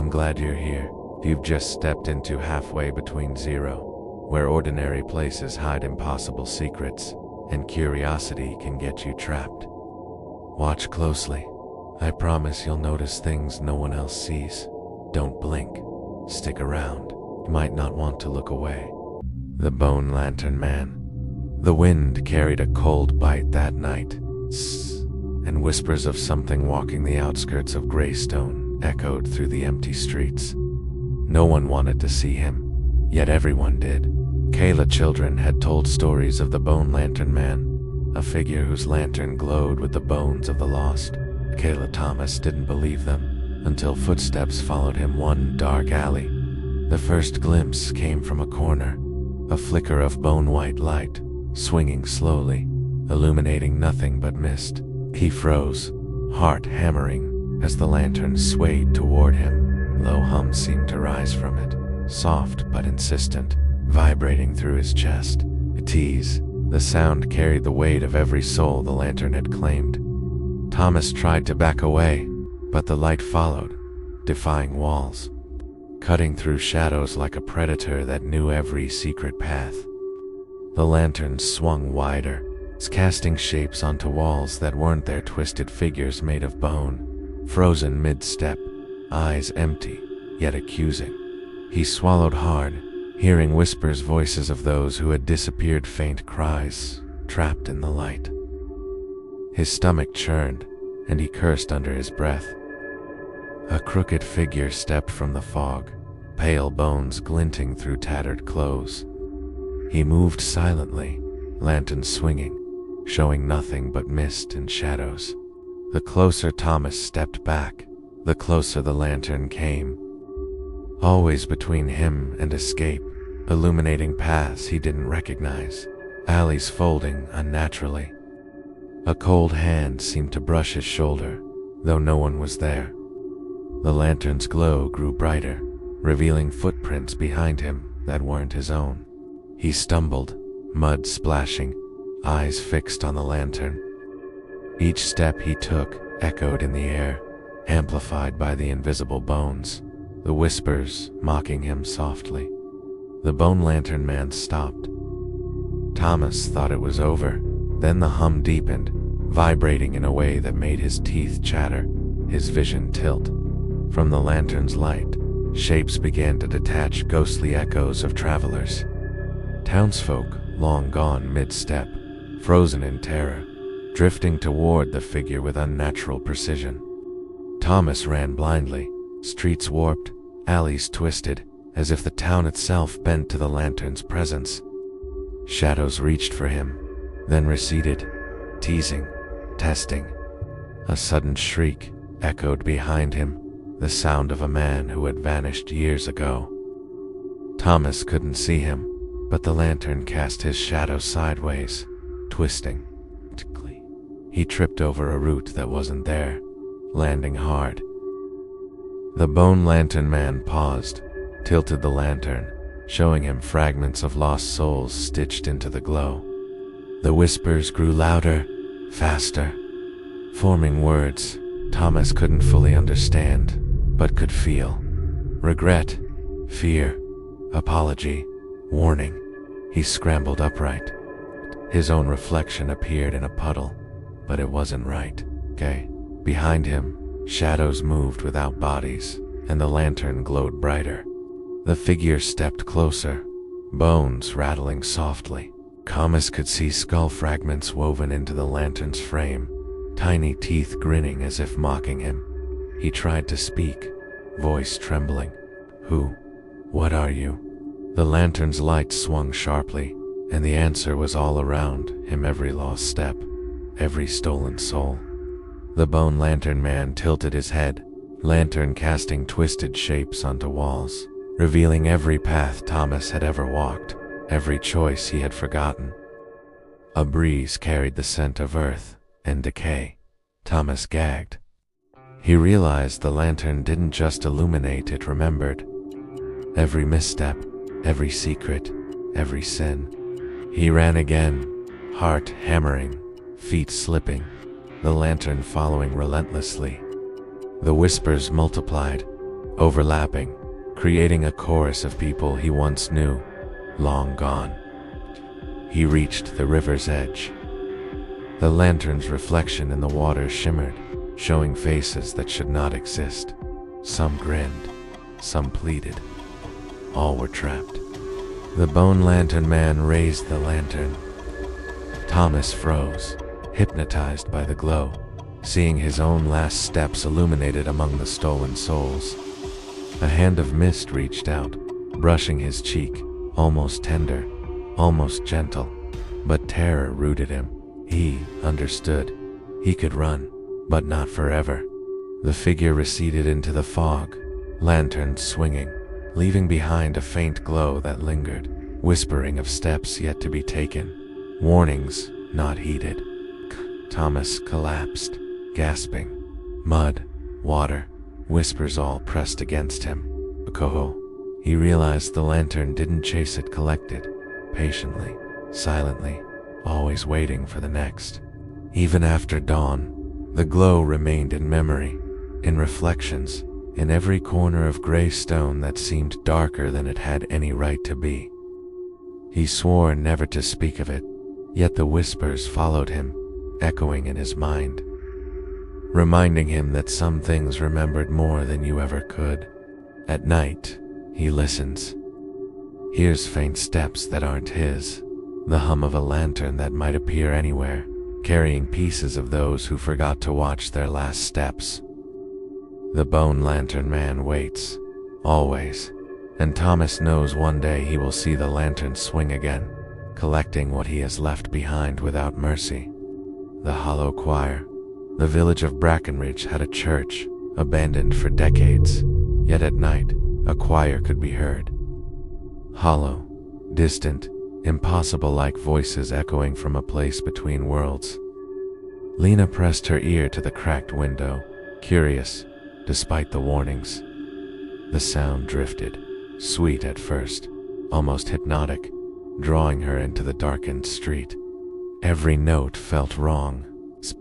I'm glad you're here. You've just stepped into halfway between zero, where ordinary places hide impossible secrets, and curiosity can get you trapped. Watch closely. I promise you'll notice things no one else sees. Don't blink. Stick around. You might not want to look away. The Bone Lantern Man. The wind carried a cold bite that night, and whispers of something walking the outskirts of Greystone echoed through the empty streets. No one wanted to see him, yet everyone did. Kayla children had told stories of the Bone Lantern Man, a figure whose lantern glowed with the bones of the lost. Kayla Thomas didn't believe them, until footsteps followed him one dark alley. The first glimpse came from a corner, a flicker of bone-white light, swinging slowly, illuminating nothing but mist. He froze, heart hammering, as the lantern swayed toward him. Low hum seemed to rise from it, soft but insistent, vibrating through his chest. A tease, the sound carried the weight of every soul the lantern had claimed. Thomas tried to back away, but the light followed, defying walls, cutting through shadows like a predator that knew every secret path. The lantern swung wider, casting shapes onto walls that weren't there, twisted figures made of bone, frozen mid-step, eyes empty, yet accusing. He swallowed hard, hearing whispers, voices of those who had disappeared, faint cries, trapped in the light. His stomach churned, and he cursed under his breath. A crooked figure stepped from the fog, pale bones glinting through tattered clothes. He moved silently, lantern swinging, showing nothing but mist and shadows. The closer Thomas stepped back, the closer the lantern came, always between him and escape, illuminating paths he didn't recognize, alleys folding unnaturally. A cold hand seemed to brush his shoulder, though no one was there. The lantern's glow grew brighter, revealing footprints behind him that weren't his own. He stumbled, mud splashing, eyes fixed on the lantern. Each step he took echoed in the air, amplified by the invisible bones, the whispers mocking him softly. The Bone Lantern Man stopped. Thomas thought it was over. Then the hum deepened, vibrating in a way that made his teeth chatter, his vision tilt. From the lantern's light, shapes began to detach, ghostly echoes of travelers. Townsfolk, long gone mid-step, frozen in terror, drifting toward the figure with unnatural precision. Thomas ran blindly, streets warped, alleys twisted, as if the town itself bent to the lantern's presence. Shadows reached for him, then receded, teasing, testing. A sudden shriek echoed behind him, the sound of a man who had vanished years ago. Thomas couldn't see him, but the lantern cast his shadow sideways, twisting. He tripped over a root that wasn't there, landing hard. The Bone Lantern Man paused, tilted the lantern, showing him fragments of lost souls stitched into the glow. The whispers grew louder, faster, forming words Thomas couldn't fully understand, but could feel. Regret, fear, apology, warning. He scrambled upright. His own reflection appeared in a puddle, but it wasn't right. Behind him, shadows moved without bodies, and the lantern glowed brighter. The figure stepped closer, bones rattling softly. Thomas could see skull fragments woven into the lantern's frame, tiny teeth grinning as if mocking him. He tried to speak, voice trembling. Who? What are you? The lantern's light swung sharply, and the answer was all around him, every lost step, every stolen soul. The Bone Lantern Man tilted his head, lantern casting twisted shapes onto walls, revealing every path Thomas had ever walked, every choice he had forgotten. A breeze carried the scent of earth and decay. Thomas gagged. He realized the lantern didn't just illuminate, it remembered. Every misstep, every secret, every sin. He ran again, heart hammering, feet slipping, the lantern following relentlessly. The whispers multiplied, overlapping, creating a chorus of people he once knew, long gone. He reached the river's edge. The lantern's reflection in the water shimmered, showing faces that should not exist. Some grinned, some pleaded. All were trapped. The bone lantern man raised the lantern. Thomas froze, hypnotized by the glow, seeing his own last steps illuminated among the stolen souls. A hand of mist reached out, brushing his cheek, almost tender, almost gentle. But terror rooted him. He understood. He could run, but not forever. The figure receded into the fog, lantern swinging, leaving behind a faint glow that lingered, whispering of steps yet to be taken, warnings not heeded. Thomas collapsed, gasping. Mud, water, whispers all pressed against him. Koho. He realized the lantern didn't chase it, collected, patiently, silently, always waiting for the next. Even after dawn, the glow remained in memory, in reflections, in every corner of gray stone that seemed darker than it had any right to be. He swore never to speak of it, yet the whispers followed him, echoing in his mind, reminding him that some things remembered more than you ever could. At night, he listens, hears faint steps that aren't his, the hum of a lantern that might appear anywhere, carrying pieces of those who forgot to watch their last steps. The bone lantern man waits, always, and Thomas knows one day he will see the lantern swing again, collecting what he has left behind without mercy. The hollow choir. The village of Brackenridge had a church, abandoned for decades, yet at night, a choir could be heard. Hollow, distant, impossible, like voices echoing from a place between worlds. Lena pressed her ear to the cracked window, curious, despite the warnings. The sound drifted, sweet at first, almost hypnotic, drawing her into the darkened street. Every note felt wrong,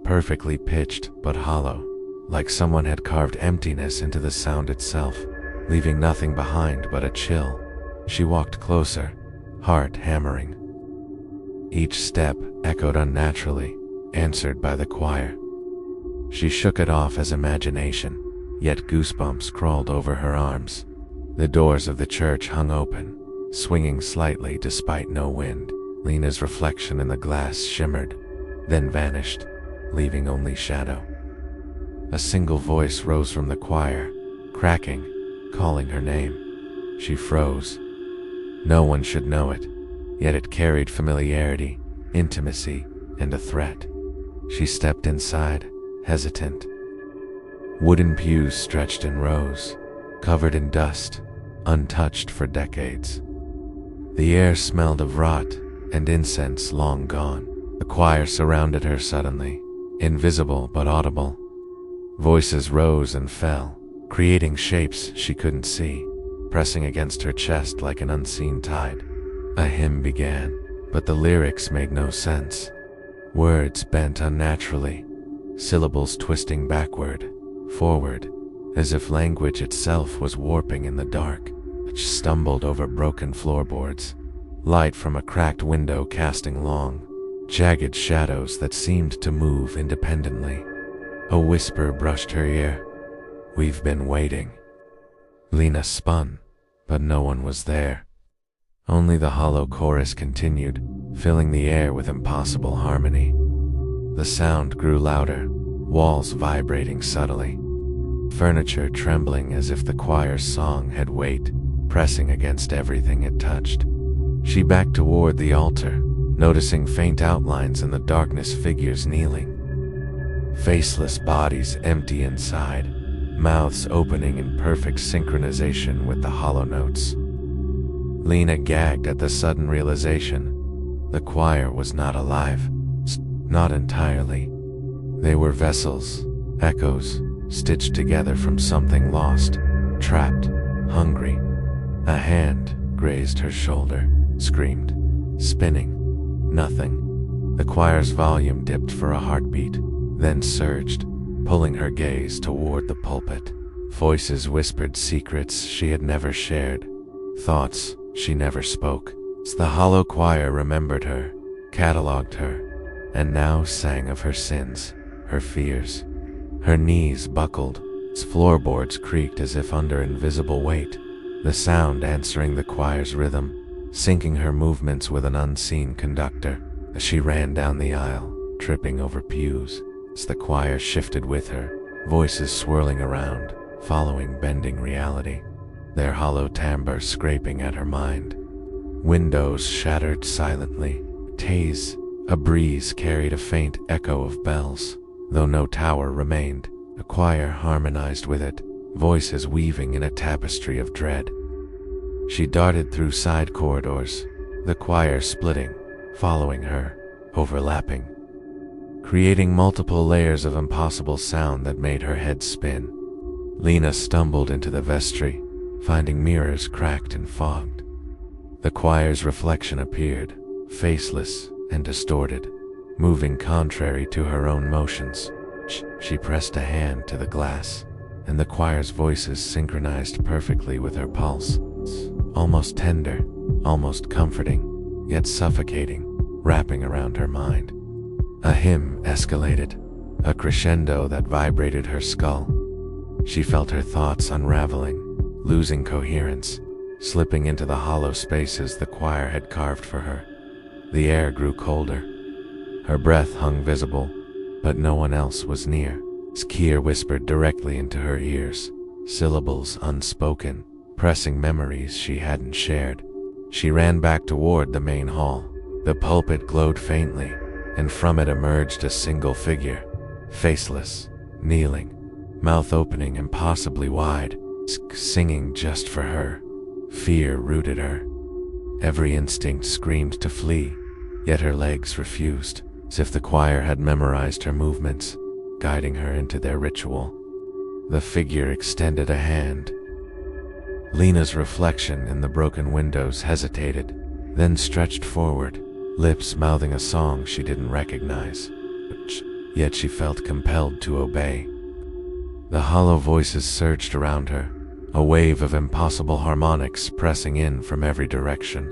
perfectly pitched but hollow, like someone had carved emptiness into the sound itself, leaving nothing behind but a chill. She walked closer, heart hammering. Each step echoed unnaturally, answered by the choir. She shook it off as imagination, yet goosebumps crawled over her arms. The doors of the church hung open, swinging slightly despite no wind. Lena's reflection in the glass shimmered, then vanished, leaving only shadow. A single voice rose from the choir, cracking, calling her name. She froze. No one should know it, yet it carried familiarity, intimacy, and a threat. She stepped inside, hesitant. Wooden pews stretched in rows, covered in dust, untouched for decades. The air smelled of rot and incense long gone. The choir surrounded her suddenly, invisible but audible. Voices rose and fell, creating shapes she couldn't see, pressing against her chest like an unseen tide. A hymn began, but the lyrics made no sense. Words bent unnaturally, syllables twisting backward, forward, as if language itself was warping in the dark. She stumbled over broken floorboards, light from a cracked window casting long, jagged shadows that seemed to move independently. A whisper brushed her ear. "We've been waiting." Lena spun, but no one was there. Only the hollow chorus continued, filling the air with impossible harmony. The sound grew louder, walls vibrating subtly, furniture trembling as if the choir's song had weight, pressing against everything it touched. She backed toward the altar, noticing faint outlines in the darkness, figures kneeling. Faceless bodies empty inside, mouths opening in perfect synchronization with the hollow notes. Lena gagged at the sudden realization. The choir was not alive. Not entirely. They were vessels, echoes, stitched together from something lost, trapped, hungry. A hand grazed her shoulder, screamed, spinning. Nothing. The choir's volume dipped for a heartbeat, then surged, pulling her gaze toward the pulpit. Voices whispered secrets she had never shared, thoughts she never spoke. The hollow choir remembered her, cataloged her, and now sang of her sins, her fears. Her knees buckled, its floorboards creaked as if under invisible weight, the sound answering the choir's rhythm, syncing her movements with an unseen conductor. As she ran down the aisle, tripping over pews, as the choir shifted with her, voices swirling around, following bending reality, their hollow timbre scraping at her mind. Windows shattered silently. A breeze carried a faint echo of bells. Though no tower remained, the choir harmonized with it, voices weaving in a tapestry of dread. She darted through side corridors, the choir splitting, following her, overlapping, creating multiple layers of impossible sound that made her head spin. Lena stumbled into the vestry, finding mirrors cracked and fogged. The choir's reflection appeared, faceless and distorted, moving contrary to her own motions. She pressed a hand to the glass, and the choir's voices synchronized perfectly with her pulse. Almost tender, almost comforting, yet suffocating, wrapping around her mind. A hymn escalated, a crescendo that vibrated her skull. She felt her thoughts unraveling, losing coherence, slipping into the hollow spaces the choir had carved for her. The air grew colder. Her breath hung visible, but no one else was near. Skier whispered directly into her ears, syllables unspoken, pressing memories she hadn't shared. She ran back toward the main hall. The pulpit glowed faintly, and from it emerged a single figure, faceless, kneeling, mouth opening impossibly wide, singing just for her. Fear rooted her. Every instinct screamed to flee, yet her legs refused, as if the choir had memorized her movements, guiding her into their ritual. The figure extended a hand. Lena's reflection in the broken windows hesitated, then stretched forward, lips mouthing a song she didn't recognize, yet she felt compelled to obey. The hollow voices surged around her, a wave of impossible harmonics pressing in from every direction.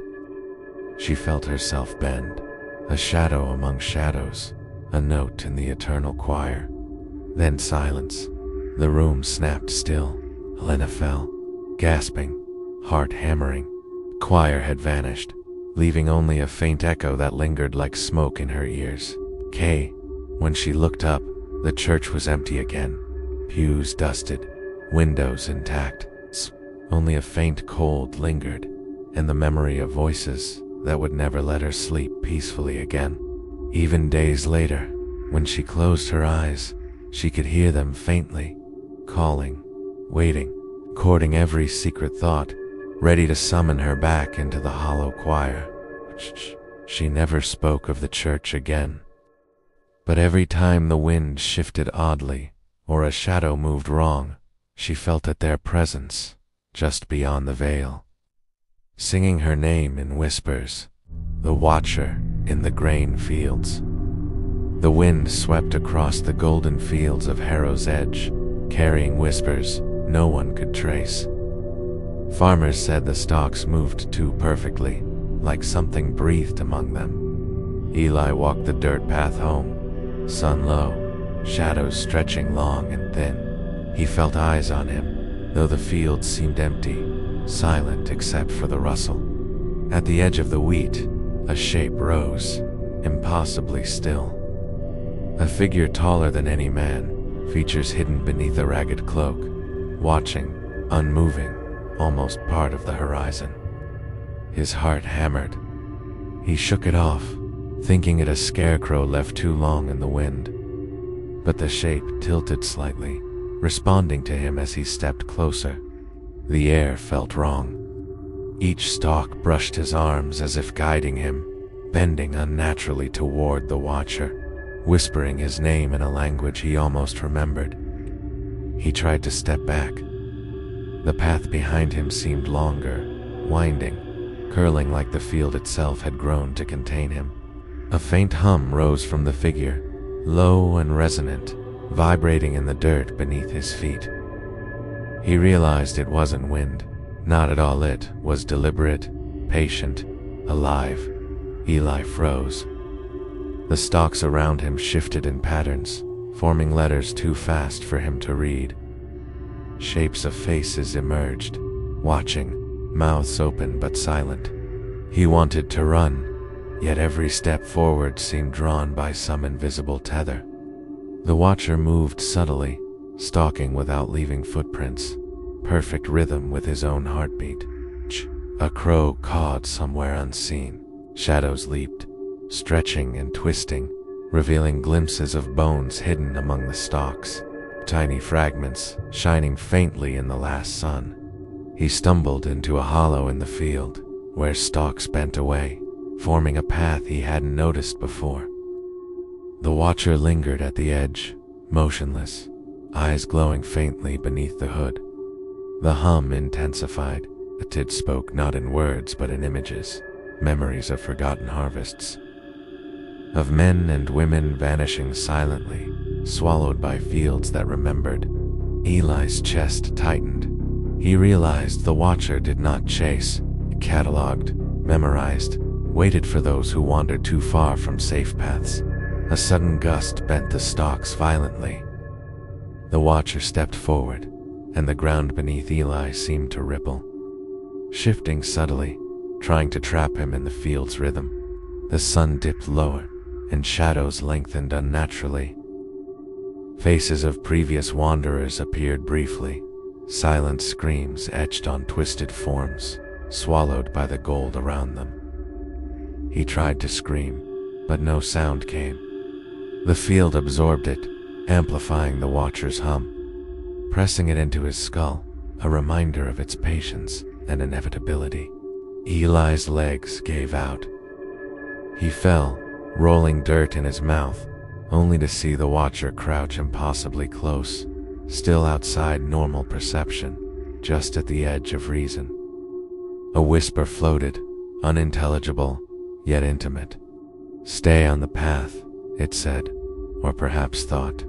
She felt herself bend, a shadow among shadows, a note in the eternal choir. Then silence. The room snapped still. Lena fell, gasping, heart hammering. Choir had vanished, leaving only a faint echo that lingered like smoke in her ears. When she looked up, the church was empty again. Pews dusted, windows intact. Only a faint cold lingered, and the memory of voices that would never let her sleep peacefully again. Even days later, when she closed her eyes, she could hear them faintly, calling, waiting, courting every secret thought, ready to summon her back into the hollow choir. She never spoke of the church again. But every time the wind shifted oddly, or a shadow moved wrong, she felt at their presence, just beyond the veil. Singing her name in whispers, the watcher in the grain fields. The wind swept across the golden fields of Harrow's Edge, carrying whispers no one could trace. Farmers said the stalks moved too perfectly, like something breathed among them. Eli walked the dirt path home, sun low, shadows stretching long and thin. He felt eyes on him, though the fields seemed empty, silent except for the rustle. At the edge of the wheat, a shape rose, impossibly still. A figure taller than any man, features hidden beneath a ragged cloak, watching, unmoving, almost part of the horizon. His heart hammered. He shook it off, thinking it a scarecrow left too long in the wind. But the shape tilted slightly, responding to him as he stepped closer. The air felt wrong. Each stalk brushed his arms as if guiding him, bending unnaturally toward the watcher, whispering his name in a language he almost remembered. He tried to step back. The path behind him seemed longer, winding, curling like the field itself had grown to contain him. A faint hum rose from the figure, low and resonant, vibrating in the dirt beneath his feet. He realized it wasn't wind. Not at all. It was deliberate, patient, alive. Eli froze. The stalks around him shifted in patterns, forming letters too fast for him to read. Shapes of faces emerged, watching, mouths open but silent. He wanted to run, yet every step forward seemed drawn by some invisible tether. The watcher moved subtly, stalking without leaving footprints, perfect rhythm with his own heartbeat. A crow cawed somewhere unseen. Shadows leaped, stretching and twisting, revealing glimpses of bones hidden among the stalks, tiny fragments shining faintly in the last sun. He stumbled into a hollow in the field, where stalks bent away, forming a path he hadn't noticed before. The watcher lingered at the edge, motionless, eyes glowing faintly beneath the hood. The hum intensified. It spoke not in words but in images, memories of forgotten harvests, of men and women vanishing silently, swallowed by fields that remembered. Eli's chest tightened. He realized the watcher did not chase, cataloged, memorized, waited for those who wandered too far from safe paths. A sudden gust bent the stalks violently. The watcher stepped forward, and the ground beneath Eli seemed to ripple, shifting subtly, trying to trap him in the field's rhythm. The sun dipped lower, and shadows lengthened unnaturally. Faces of previous wanderers appeared briefly, silent screams etched on twisted forms, swallowed by the gold around them. He tried to scream, but no sound came. The field absorbed it, amplifying the watcher's hum, pressing it into his skull, a reminder of its patience and inevitability. Eli's legs gave out. He fell, rolling dirt in his mouth, only to see the watcher crouch impossibly close, still outside normal perception, just at the edge of reason. A whisper floated, unintelligible, yet intimate. "Stay on the path," it said, or perhaps thought.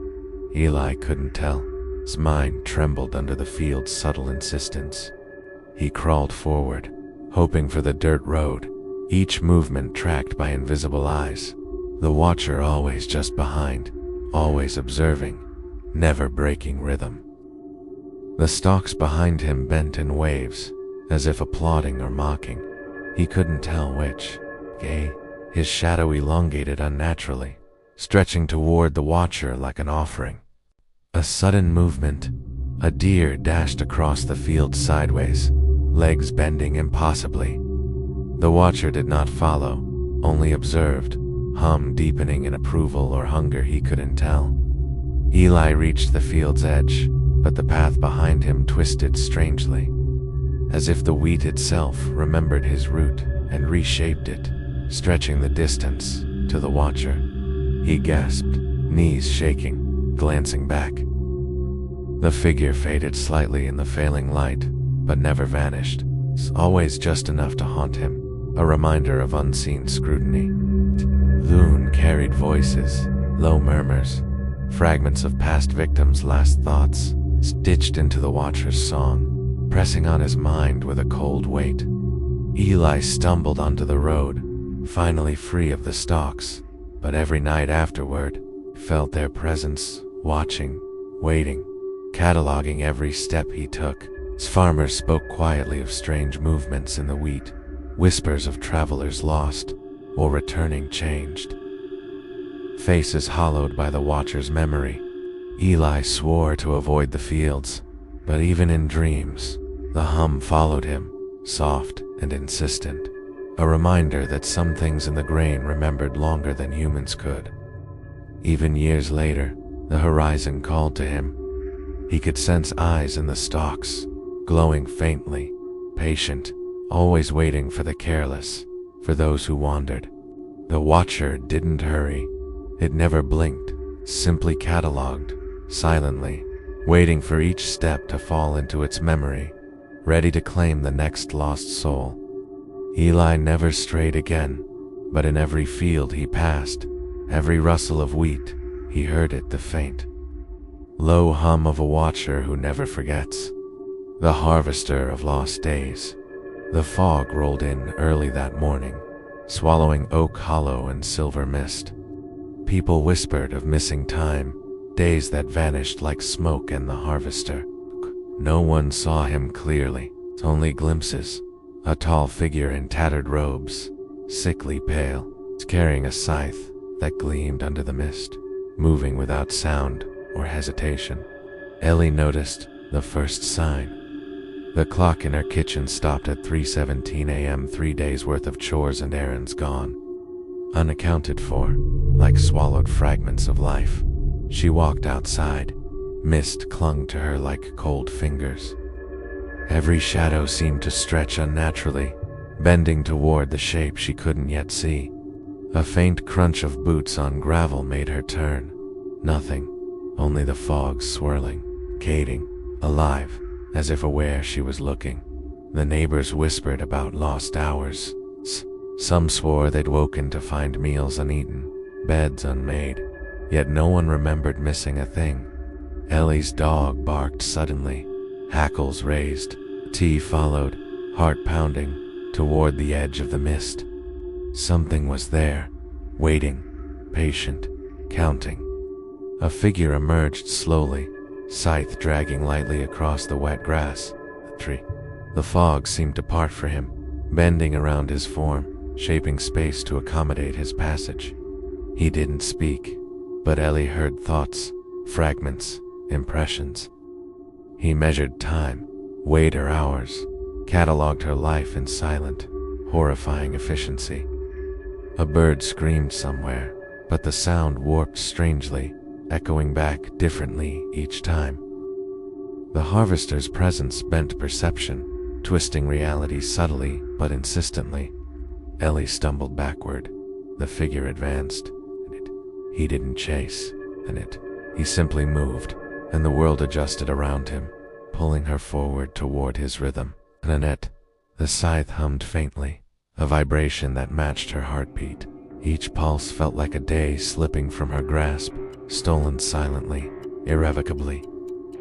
Eli couldn't tell. His mind trembled under the field's subtle insistence. He crawled forward, hoping for the dirt road, each movement tracked by invisible eyes. The watcher always just behind, always observing, never breaking rhythm. The stalks behind him bent in waves, as if applauding or mocking. He couldn't tell which. His shadow elongated unnaturally, stretching toward the watcher like an offering. A sudden movement. A deer dashed across the field sideways, legs bending impossibly. The watcher did not follow, only observed, hum deepening in approval or hunger he couldn't tell. Eli reached the field's edge, but the path behind him twisted strangely, as if the wheat itself remembered his route and reshaped it, stretching the distance to the watcher. He gasped, knees shaking, glancing back. The figure faded slightly in the failing light, but never vanished. Always just enough to haunt him, a reminder of unseen scrutiny. Loon carried voices, low murmurs, fragments of past victims' last thoughts, stitched into the watcher's song, pressing on his mind with a cold weight. Eli stumbled onto the road, finally free of the stalks, but every night afterward, felt their presence, watching, waiting, cataloging every step he took. His farmers spoke quietly of strange movements in the wheat, whispers of travelers lost or returning changed. Faces hollowed by the watcher's memory. Eli swore to avoid the fields, but even in dreams, the hum followed him, soft and insistent, a reminder that some things in the grain remembered longer than humans could. Even years later, the horizon called to him. He could sense eyes in the stalks, glowing faintly, patient, always waiting for the careless, for those who wandered. The watcher didn't hurry. It never blinked, simply cataloged, silently, waiting for each step to fall into its memory, ready to claim the next lost soul. Eli never strayed again, but in every field he passed, every rustle of wheat, he heard it, the faint, low hum of a watcher who never forgets. The harvester of lost days. The fog rolled in early that morning, swallowing Oak Hollow and silver mist. People whispered of missing time, days that vanished like smoke, and the harvester. No one saw him clearly, only glimpses. A tall figure in tattered robes, sickly pale, carrying a scythe that gleamed under the mist, moving without sound or hesitation. Ellie noticed the first sign. The clock in her kitchen stopped at 3:17 a.m., 3 days worth of chores and errands gone. Unaccounted for, like swallowed fragments of life. She walked outside. Mist clung to her like cold fingers. Every shadow seemed to stretch unnaturally, bending toward the shape she couldn't yet see. A faint crunch of boots on gravel made her turn. Nothing, only the fog swirling, cading, alive, as if aware she was looking. The neighbors whispered about lost hours. Some swore they'd woken to find meals uneaten, beds unmade, yet no one remembered missing a thing. Ellie's dog barked suddenly, hackles raised. T followed, heart pounding, toward the edge of the mist. Something was there, waiting, patient, counting. A figure emerged slowly, scythe dragging lightly across the wet grass. The tree. The fog seemed to part for him, bending around his form, shaping space to accommodate his passage. He didn't speak, but Ellie heard thoughts, fragments, impressions. He measured time, weighed her hours, catalogued her life in silent, horrifying efficiency. A bird screamed somewhere, but the sound warped strangely, echoing back differently each time. The harvester's presence bent perception, twisting reality subtly but insistently. Ellie stumbled backward. The figure advanced. He didn't chase, he simply moved, and the world adjusted around him, pulling her forward toward his rhythm. Nanette. The scythe hummed faintly, a vibration that matched her heartbeat. Each pulse felt like a day slipping from her grasp, stolen silently, irrevocably.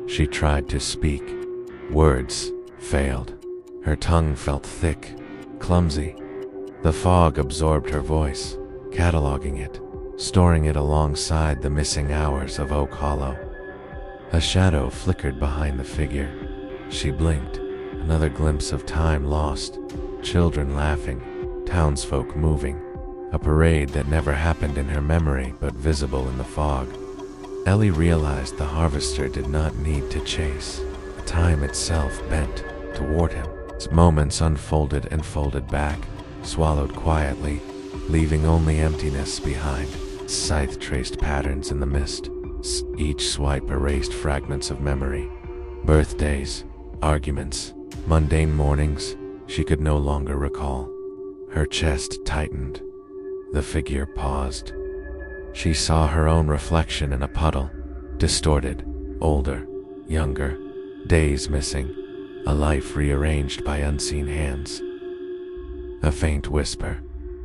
She tried to speak. Words failed. Her tongue felt thick, clumsy. The fog absorbed her voice, cataloging it, storing it alongside the missing hours of Oak Hollow. A shadow flickered behind the figure. She blinked, another glimpse of time lost, children laughing, townsfolk moving, a parade that never happened in her memory but visible in the fog. Ellie realized the harvester did not need to chase. Time itself bent toward him. Its moments unfolded and folded back, swallowed quietly, leaving only emptiness behind. Scythe traced patterns in the mist. Each swipe erased fragments of memory. Birthdays, arguments, mundane mornings she could no longer recall. Her chest tightened. The figure paused. She saw her own reflection in a puddle, distorted, older, younger, days missing, a life rearranged by unseen hands. A faint whisper,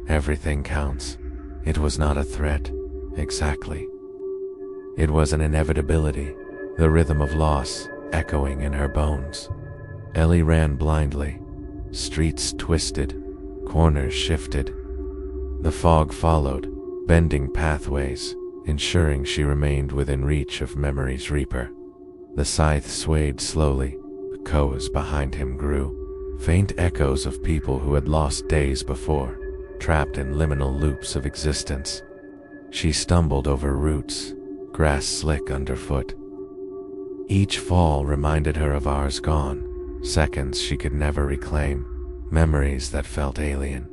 everything counts. It was not a threat, exactly. It was an inevitability, the rhythm of loss echoing in her bones. Ellie ran blindly. Streets twisted, corners shifted. The fog followed, bending pathways, ensuring she remained within reach of memory's reaper. The scythe swayed slowly. The echoes behind him grew, faint echoes of people who had lost days before, trapped in liminal loops of existence. She stumbled over roots, grass slick underfoot. Each fall reminded her of hours gone, seconds she could never reclaim, memories that felt alien.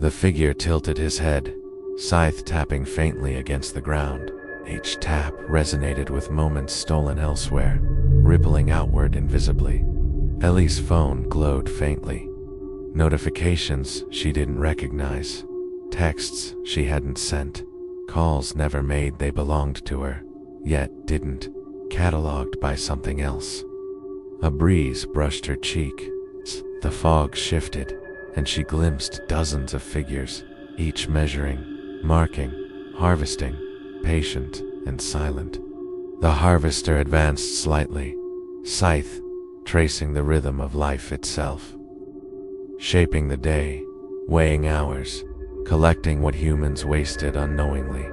The figure tilted his head, scythe tapping faintly against the ground. Each tap resonated with moments stolen elsewhere, rippling outward invisibly. Ellie's phone glowed faintly. Notifications she didn't recognize, texts she hadn't sent, calls never made they belonged to her, yet didn't, cataloged by something else. A breeze brushed her cheek. The fog shifted, and she glimpsed dozens of figures, each measuring, marking, harvesting, patient and silent. The harvester advanced slightly, scythe tracing the rhythm of life itself, shaping the day, weighing hours, collecting what humans wasted unknowingly.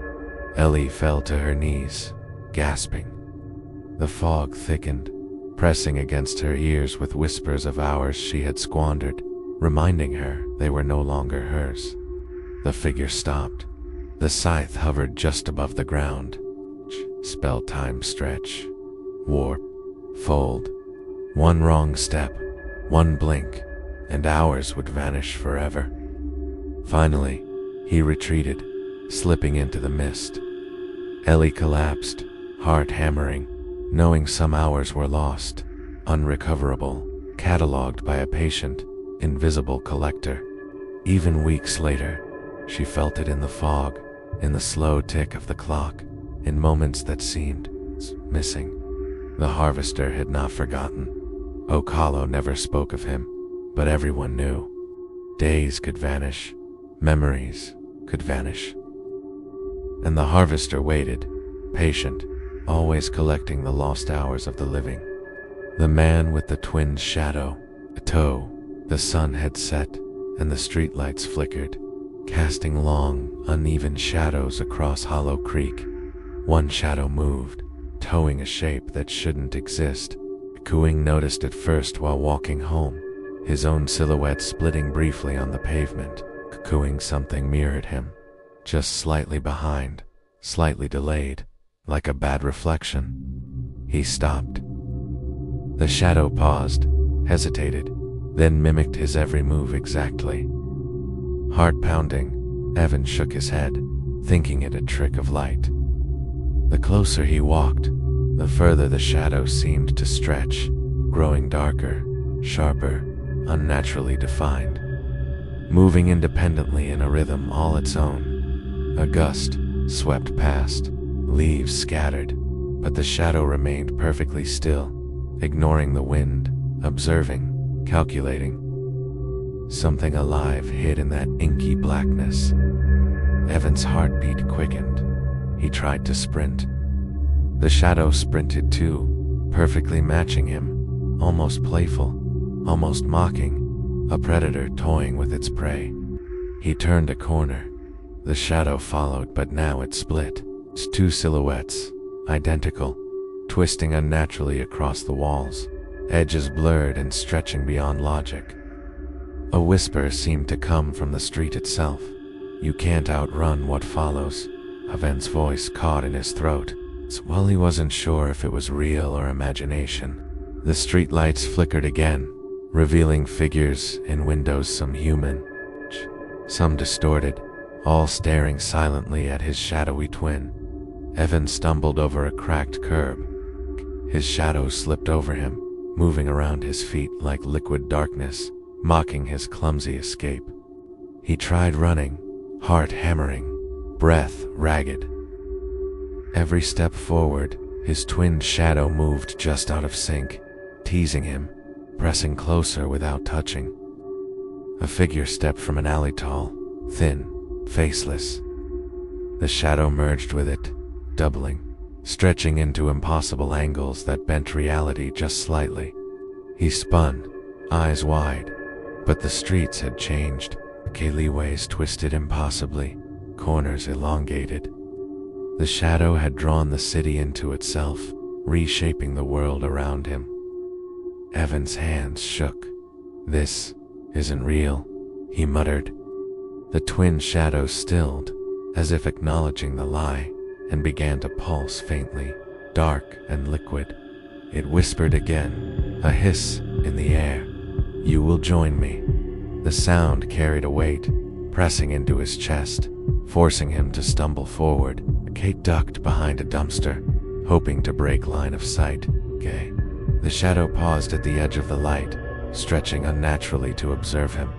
Ellie fell to her knees, gasping. The fog thickened, pressing against her ears with whispers of hours she had squandered, reminding her they were no longer hers. The figure stopped. The scythe hovered just above the ground. Spell time stretch, warp, fold. One wrong step, one blink, and hours would vanish forever. Finally, he retreated, slipping into the mist. Ellie collapsed, heart hammering, knowing some hours were lost, unrecoverable, cataloged by a patient, invisible collector. Even weeks later, she felt it in the fog, in the slow tick of the clock, in moments that seemed missing. The harvester had not forgotten. Okalo never spoke of him, but everyone knew. Days could vanish, memories could vanish. And the harvester waited, patient, always collecting the lost hours of the living. The man with the twin shadow, the sun had set, and the streetlights flickered, casting long, uneven shadows across Hollow Creek. One shadow moved, towing a shape that shouldn't exist. Cooing noticed it first while walking home, his own silhouette splitting briefly on the pavement. Cooing something mirrored him, just slightly behind, slightly delayed, like a bad reflection. He stopped. The shadow paused, hesitated, then mimicked his every move exactly. Heart pounding, Evan shook his head, thinking it a trick of light. The closer he walked, the further the shadow seemed to stretch, growing darker, sharper, unnaturally defined. Moving independently in a rhythm all its own. A gust swept past, leaves scattered, but the shadow remained perfectly still, ignoring the wind, observing, calculating. Something alive hid in that inky blackness. Evan's heartbeat quickened. He tried to sprint. The shadow sprinted too, perfectly matching him, almost playful, almost mocking, a predator toying with its prey. He turned a corner. The shadow followed, but now it split. Its two silhouettes, identical, twisting unnaturally across the walls, edges blurred and stretching beyond logic. A whisper seemed to come from the street itself. "You can't outrun what follows." Evan's voice caught in his throat. While he wasn't sure if it was real or imagination, the streetlights flickered again, revealing figures in windows, some human, some distorted, all staring silently at his shadowy twin. Evan stumbled over a cracked curb. His shadow slipped over him, moving around his feet like liquid darkness, mocking his clumsy escape. He tried running, heart hammering, breath ragged. Every step forward, his twin shadow moved just out of sync, teasing him, pressing closer without touching. A figure stepped from an alley, tall, thin, faceless. The shadow merged with it, doubling, stretching into impossible angles that bent reality just slightly. He spun, eyes wide, but the streets had changed. Alleyways twisted impossibly, corners elongated. The shadow had drawn the city into itself, reshaping the world around him. Evan's hands shook. "This isn't real," he muttered. The twin shadow stilled, as if acknowledging the lie, and began to pulse faintly, dark and liquid. It whispered again, a hiss in the air. "You will join me." The sound carried a weight, pressing into his chest, forcing him to stumble forward. Kate ducked behind a dumpster, hoping to break line of sight. The shadow paused at the edge of the light, stretching unnaturally to observe him.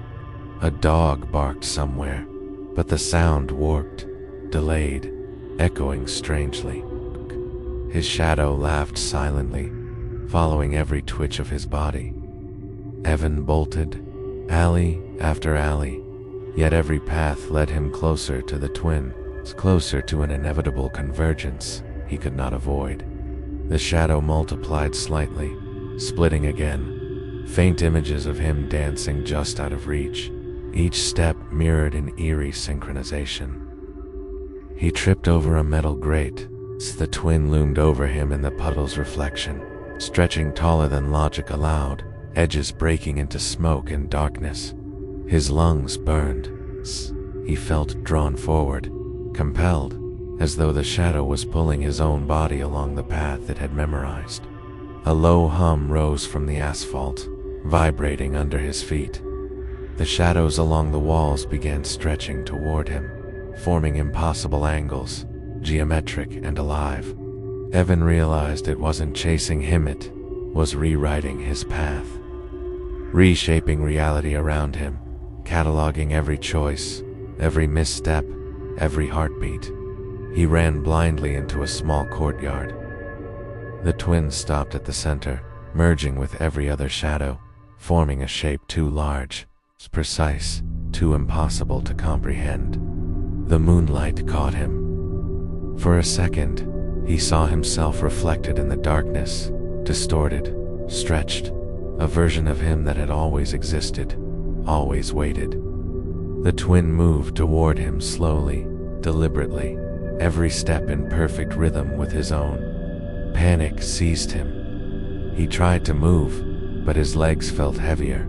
A dog barked somewhere, but the sound warped, delayed, echoing strangely. His shadow laughed silently, following every twitch of his body. Evan bolted, alley after alley, yet every path led him closer to the twin, closer to an inevitable convergence he could not avoid. The shadow multiplied slightly, splitting again, faint images of him dancing just out of reach, each step mirrored in eerie synchronization. He tripped over a metal grate as the twin loomed over him in the puddle's reflection, stretching taller than logic allowed, edges breaking into smoke and darkness. His lungs burned. He felt drawn forward, compelled, as though the shadow was pulling his own body along the path it had memorized. A low hum rose from the asphalt, vibrating under his feet. The shadows along the walls began stretching toward him, forming impossible angles, geometric and alive. Evan realized it wasn't chasing him, it was rewriting his path, reshaping reality around him, cataloging every choice, every misstep, every heartbeat. He ran blindly into a small courtyard. The twins stopped at the center, merging with every other shadow, forming a shape too large, precise, too impossible to comprehend. The moonlight caught him. For a second, he saw himself reflected in the darkness, distorted, stretched, a version of him that had always existed, always waited. The twin moved toward him slowly, deliberately, every step in perfect rhythm with his own. Panic seized him. He tried to move, but his legs felt heavier.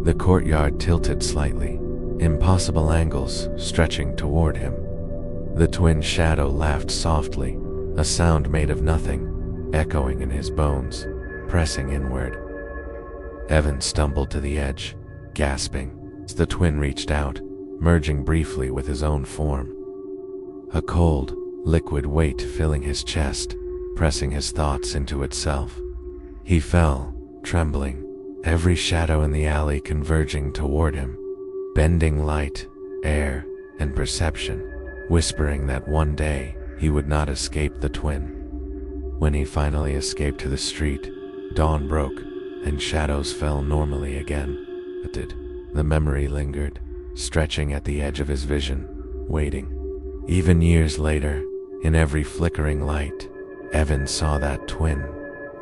The courtyard tilted slightly, impossible angles stretching toward him. The twin shadow laughed softly, a sound made of nothing, echoing in his bones, pressing inward. Evan stumbled to the edge, gasping, as the twin reached out, merging briefly with his own form. A cold, liquid weight filling his chest, pressing his thoughts into itself. He fell, trembling, every shadow in the alley converging toward him, bending light, air, and perception, whispering that one day he would not escape the twin. When he finally escaped to the street, dawn broke, and shadows fell normally again. But the memory lingered, stretching at the edge of his vision, waiting. Even years later, in every flickering light, Evan saw that twin,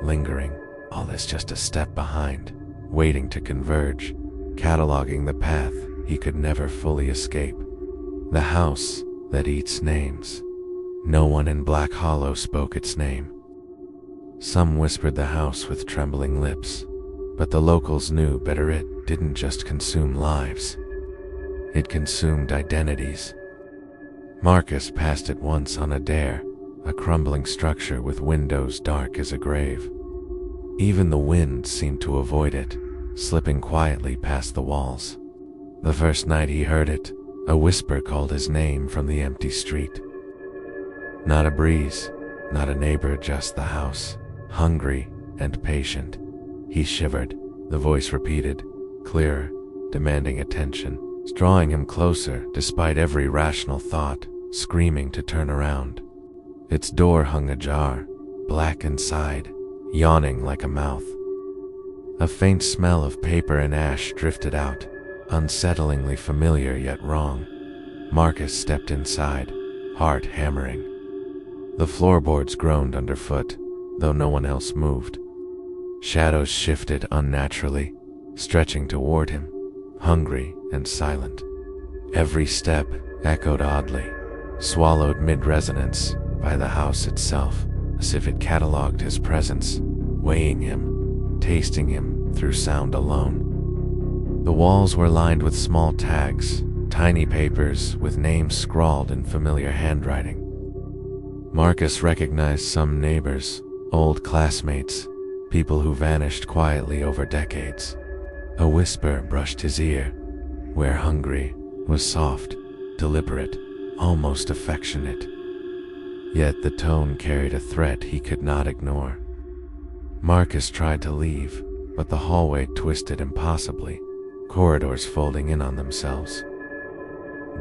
lingering, all this just a step behind, waiting to converge, cataloging the path he could never fully escape. The house that eats names. No one in Black Hollow spoke its name. Some whispered the house with trembling lips, but the locals knew better. It didn't just consume lives. It consumed identities. Marcus passed it once on a dare, a crumbling structure with windows dark as a grave. Even the wind seemed to avoid it, slipping quietly past the walls. The first night he heard it, a whisper called his name from the empty street. Not a breeze, not a neighbor, just the house, hungry and patient. He shivered. The voice repeated, clearer, demanding attention, drawing him closer despite every rational thought, screaming to turn around. Its door hung ajar, black inside, yawning like a mouth. A faint smell of paper and ash drifted out, unsettlingly familiar yet wrong. Marcus stepped inside, heart hammering. The floorboards groaned underfoot, though no one else moved. Shadows shifted unnaturally, stretching toward him, hungry and silent. Every step echoed oddly, swallowed mid-resonance by the house itself, as if it cataloged his presence, weighing him, tasting him through sound alone. The walls were lined with small tags, tiny papers with names scrawled in familiar handwriting. Marcus recognized some neighbors, old classmates, people who vanished quietly over decades. A whisper brushed his ear, where hungry was soft, deliberate, almost affectionate. Yet the tone carried a threat he could not ignore. Marcus tried to leave, but the hallway twisted impossibly, corridors folding in on themselves.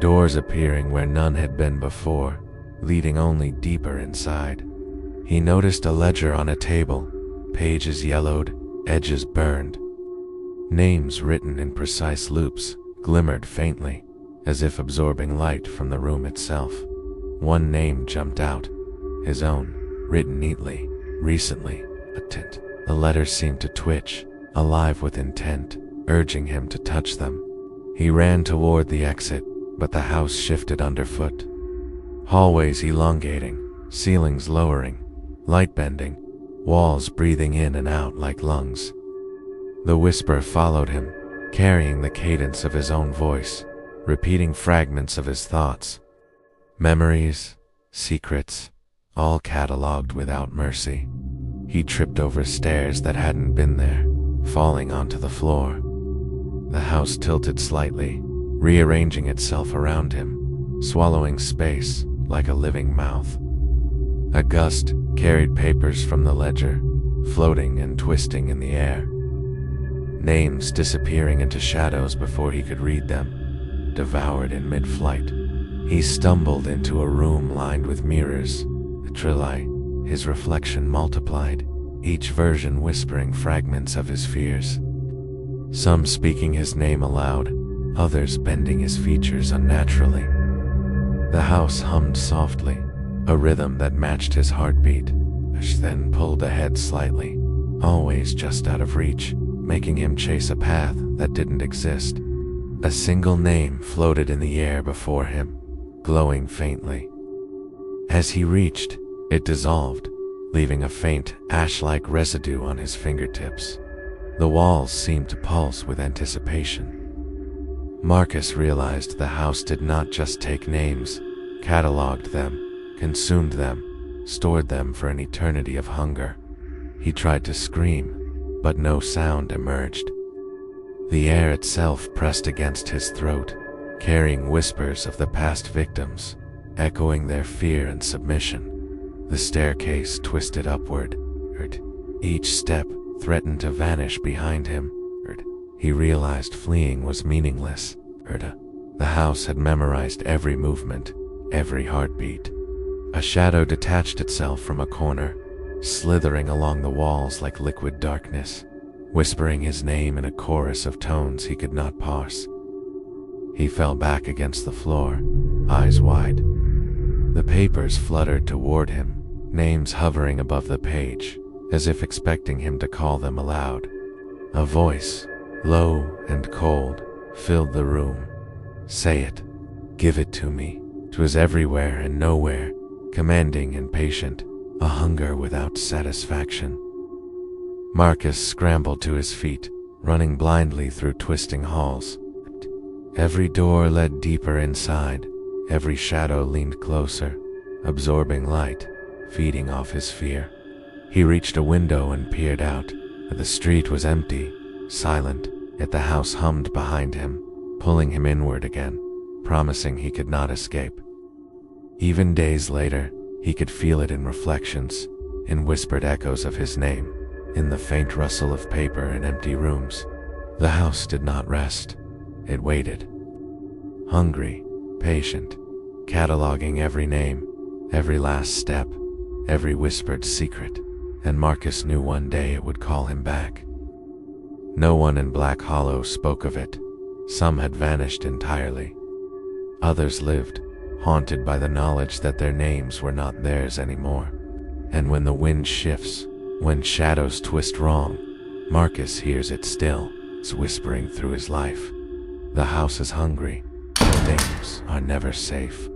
Doors appearing where none had been before, leading only deeper inside. He noticed a ledger on a table, pages yellowed, edges burned. Names written in precise loops glimmered faintly, as if absorbing light from the room itself. One name jumped out, his own, written neatly, recently, a tint. The letters seemed to twitch, alive with intent, urging him to touch them. He ran toward the exit, but the house shifted underfoot. Hallways elongating, ceilings lowering, light bending, walls breathing in and out like lungs. The whisper followed him, carrying the cadence of his own voice, repeating fragments of his thoughts. Memories, secrets, all catalogued without mercy. He tripped over stairs that hadn't been there, falling onto the floor. The house tilted slightly, rearranging itself around him, swallowing space like a living mouth. A gust carried papers from the ledger, floating and twisting in the air. Names disappearing into shadows before he could read them, devoured in mid-flight. He stumbled into a room lined with mirrors, a trilli, his reflection multiplied, each version whispering fragments of his fears. Some speaking his name aloud, others bending his features unnaturally. The house hummed softly, a rhythm that matched his heartbeat, then pulled ahead slightly, always just out of reach, making him chase a path that didn't exist. A single name floated in the air before him, glowing faintly. As he reached, it dissolved, leaving a faint, ash-like residue on his fingertips. The walls seemed to pulse with anticipation. Marcus realized the house did not just take names, cataloged them, consumed them, stored them for an eternity of hunger. He tried to scream, but no sound emerged. The air itself pressed against his throat, carrying whispers of the past victims, echoing their fear and submission. The staircase twisted upward. Each step threatened to vanish behind him. He realized fleeing was meaningless. The house had memorized every movement, every heartbeat. A shadow detached itself from a corner, slithering along the walls like liquid darkness, whispering his name in a chorus of tones he could not parse. He fell back against the floor, eyes wide. The papers fluttered toward him, names hovering above the page, as if expecting him to call them aloud. A voice, low and cold, filled the room. "Say it. Give it to me." 'Twas everywhere and nowhere, commanding and patient, a hunger without satisfaction. Marcus scrambled to his feet, running blindly through twisting halls. Every door led deeper inside, every shadow leaned closer, absorbing light, feeding off his fear. He reached a window and peered out. The street was empty, silent, yet the house hummed behind him, pulling him inward again, promising he could not escape. Even days later, he could feel it in reflections, in whispered echoes of his name, in the faint rustle of paper in empty rooms. The house did not rest. It waited. Hungry, patient, cataloging every name, every last step, every whispered secret, and Marcus knew one day it would call him back. No one in Black Hollow spoke of it. Some had vanished entirely. Others lived, haunted by the knowledge that their names were not theirs anymore. And when the wind shifts, when shadows twist wrong, Marcus hears it still. It's whispering through his life. The house is hungry. Their names are never safe.